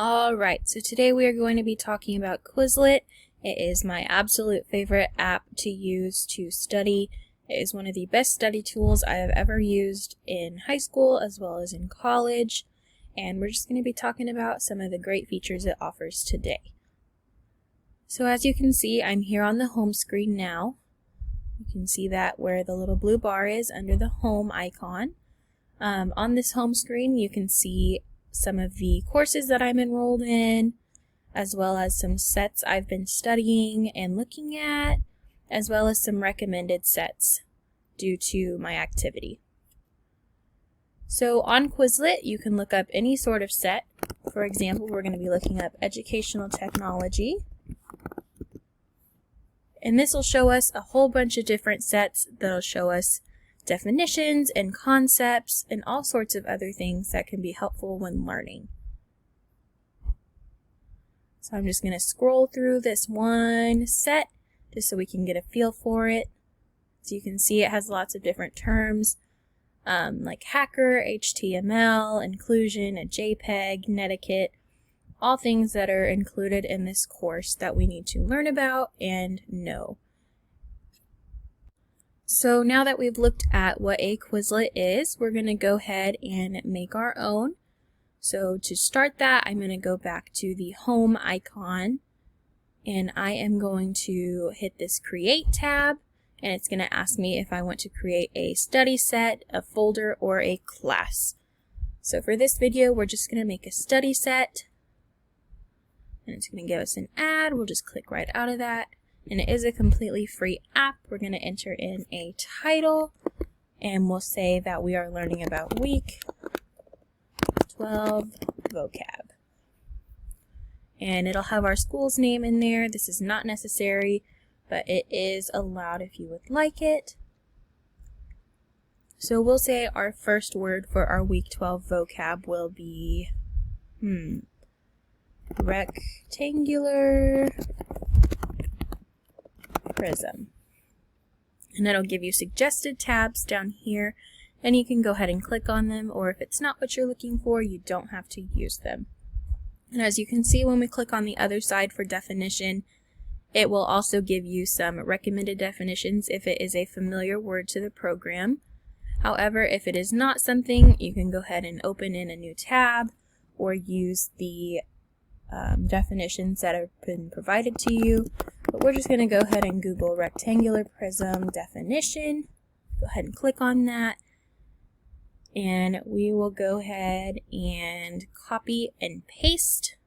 Alright, so today we are going to be talking about Quizlet. It is my absolute favorite app to use to study. It is one of the best study tools I have ever used in high school as well as in college. And we're just going to be talking about some of the great features it offers today. So as you can see, I'm here on the home screen now. You can see that where the little blue bar is under the home icon. On this home screen you can see some of the courses that I'm enrolled in, as well as some sets I've been studying and looking at, as well as some recommended sets due to my activity. So on Quizlet, you can look up any sort of set. For example, we're going to be looking up educational technology. And this will show us a whole bunch of different sets that'll show us definitions and concepts and all sorts of other things that can be helpful when learning. So I'm just going to scroll through this one set just so we can get a feel for it. So you can see it has lots of different terms like hacker, HTML, inclusion, a JPEG, netiquette, all things that are included in this course that we need to learn about and know. So now that we've looked at what a Quizlet is, we're going to go ahead and make our own. So to start that, I'm going to go back to the home icon and I am going to hit this create tab, and it's going to ask me if I want to create a study set, a folder, or a class. So for this video, we're just going to make a study set, and it's going to give us an ad. We'll just click right out of that. And it is a completely free app. We're going to enter in a title, and we'll say that we are learning about week 12 vocab. And it'll have our school's name in there. This is not necessary, but it is allowed if you would like it. So we'll say our first word for our week 12 vocab will be rectangular prism. And that'll give you suggested tabs down here, and you can go ahead and click on them, or if it's not what you're looking for, you don't have to use them. And as you can see, when we click on the other side for definition, it will also give you some recommended definitions if it is a familiar word to the program. However, if it is not something, you can go ahead and open in a new tab or use the definitions that have been provided to you. But we're just going to go ahead and Google rectangular prism definition. Go ahead and click on that. And we will go ahead and copy and paste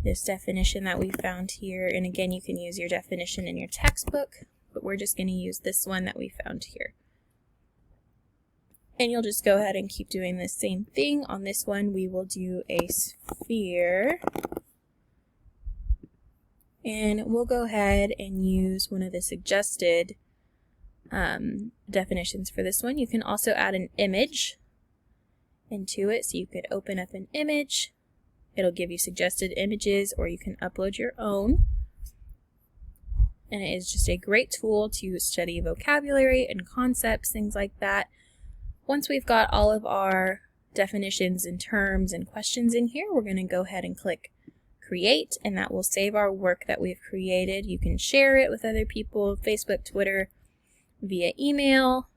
this definition that we found here. And again, you can use your definition in your textbook, but we're just going to use this one that we found here. And you'll just go ahead and keep doing the same thing. On this one, we will do a sphere. And we'll go ahead and use one of the suggested definitions for this one. You can also add an image into it. So you could open up an image. It'll give you suggested images, or you can upload your own. And it is just a great tool to study vocabulary and concepts, things like that. Once we've got all of our definitions and terms and questions in here, we're going to go ahead and click create, and that will save our work that we've created. You can share it with other people, Facebook, Twitter, via email,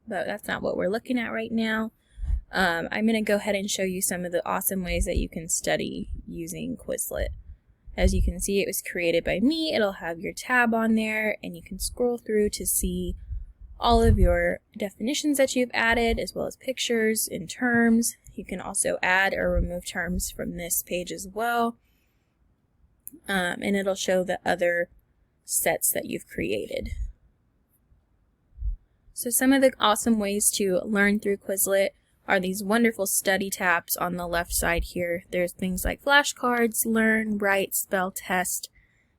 but that's not what we're looking at right now. I'm going to go ahead and show you some of the awesome ways that you can study using Quizlet. As you can see, it was created by me. It'll have your tab on there, and you can scroll through to see all of your definitions that you've added, as well as pictures and terms. You can also add or remove terms from this page as well. And it'll show the other sets that you've created. So some of the awesome ways to learn through Quizlet are these wonderful study tabs on the left side here. There's things like flashcards, learn, write, spell, test,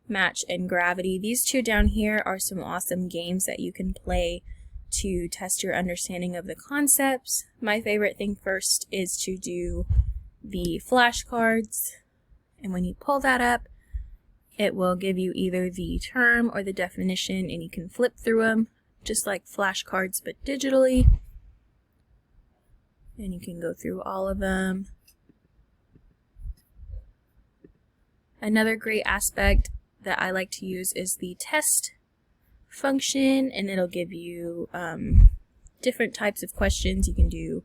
match, and gravity. These two down here are some awesome games that you can play to test your understanding of the concepts. My favorite thing first is to do the flashcards, and when you pull that up, it will give you either the term or the definition, and you can flip through them just like flashcards but digitally. And you can go through all of them. Another great aspect that I like to use is the test function, and it'll give you different types of questions. You can do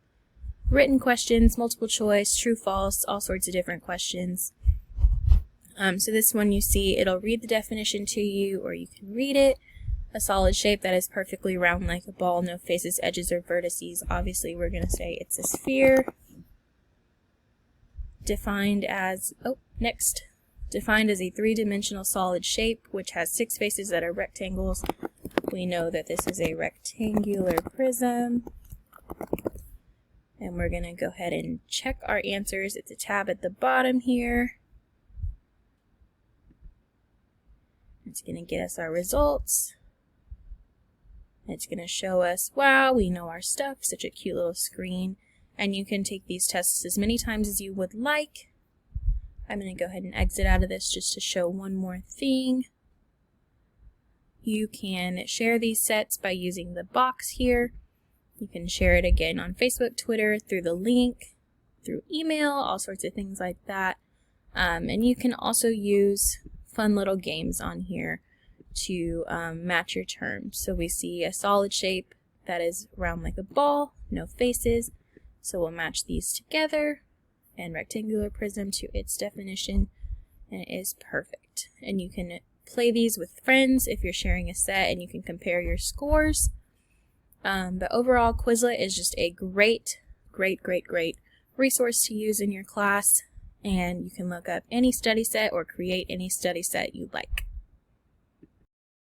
written questions, multiple choice, true, false, all sorts of different questions. So this one you see, it'll read the definition to you, or you can read it. A solid shape that is perfectly round like a ball, no faces, edges, or vertices. Obviously we're going to say it's a sphere. Defined as a three-dimensional solid shape which has 6 faces that are rectangles. We know that this is a rectangular prism. And we're going to go ahead and check our answers. It's a tab at the bottom here. It's going to get us our results. It's going to show us, wow, we know our stuff, such a cute little screen. And you can take these tests as many times as you would like. I'm going to go ahead and exit out of this just to show one more thing. You can share these sets by using the box here. You can share it again on Facebook, Twitter, through the link, through email, all sorts of things like that. And you can also use fun little games on here to match your terms. So we see a solid shape that is round like a ball, no faces. So we'll match these together, and rectangular prism to its definition, and it is perfect. And you can play these with friends if you're sharing a set, and you can compare your scores. But overall, Quizlet is just a great resource to use in your class, and you can look up any study set or create any study set you like.